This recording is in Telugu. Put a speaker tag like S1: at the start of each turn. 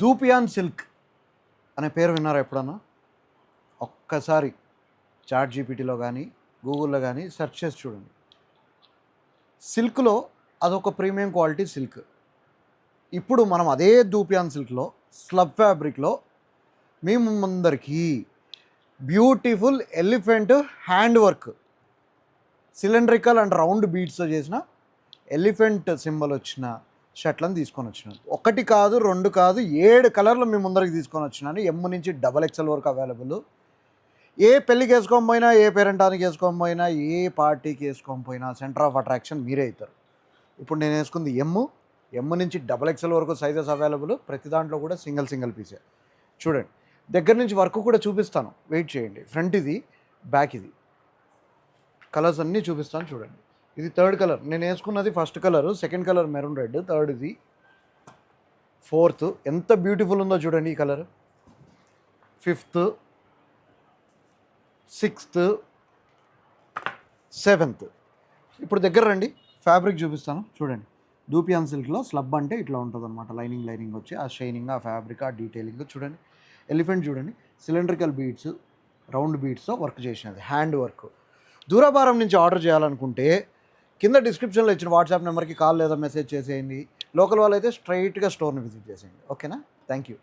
S1: దూపియాన్ సిల్క్ అనే పేరు విన్నారా ఎప్పుడన్నా? ఒక్కసారి చాట్ జీపీటీలో కానీ గూగుల్లో కానీ సెర్చ్ చేసి చూడండి. సిల్క్లో అదొక ప్రీమియం క్వాలిటీ సిల్క్. ఇప్పుడు మనం అదే దూపియాన్ సిల్క్లో స్లబ్ ఫ్యాబ్రిక్లో మీ ముందరికి beautiful elephant hand work cylindrical and round బీడ్స్తో చేసిన ఎలిఫెంట్ సింబల్ వచ్చిన షర్ట్లను తీసుకొని వచ్చినాను. 1 కాదు 2 కాదు 7 కలర్లు మీ ముందరికి తీసుకొని వచ్చినాను. ఎమ్ నుంచి XXL వరకు అవైలబుల్. ఏ పెళ్ళికి వేసుకోకపోయినా, ఏ పేరెంటానికి వేసుకోకపోయినా, ఏ పార్టీకి వేసుకోకపోయినా సెంటర్ ఆఫ్ అట్రాక్షన్ మీరే అవుతారు. ఇప్పుడు నేను వేసుకుంది ఎమ్ నుంచి XXL వరకు సైజెస్ అవైలబుల్. ప్రతి దాంట్లో కూడా సింగిల్ పీసే. చూడండి, దగ్గర నుంచి వర్క్ కూడా చూపిస్తాను, వెయిట్ చేయండి. ఫ్రంట్ ఇది, బ్యాక్ ఇది, కలర్స్ అన్నీ చూపిస్తాను చూడండి. ఇది 3rd కలర్, నేను వేసుకున్నది 1st colour, 2nd colour maroon red, 3rd ఇది, 4th ఎంత బ్యూటిఫుల్ ఉందో చూడండి ఈ కలర్, 5th, 6th, 7th. ఇప్పుడు దగ్గర రండి, ఫ్యాబ్రిక్ చూపిస్తాను చూడండి. దూపియాన్ సిల్క్లో స్లబ్ అంటే ఇట్లా ఉంటుంది అనమాట. లైనింగ్ వచ్చి ఆ షైనింగ్, ఆ ఫ్యాబ్రిక్, ఆ డీటెయిలింగ్ చూడండి. ఎలిఫెంట్ చూడండి, సిలిండ్రికల్ బీడ్స్, రౌండ్ బీడ్స్తో వర్క్ చేసినది, హ్యాండ్ వర్క్. దూరభారం నుంచి ఆర్డర్ చేయాలనుకుంటే కింద డిస్క్రిప్షన్లో ఇచ్చిన వాట్సాప్ నెంబర్కి కాల్ లేదా మెసేజ్ చేసేయండి. లోకల్ వాళ్ళైతే స్ట్రైట్గా స్టోర్ని విజిట్ చేసేయండి. ఓకేనా? Thank you.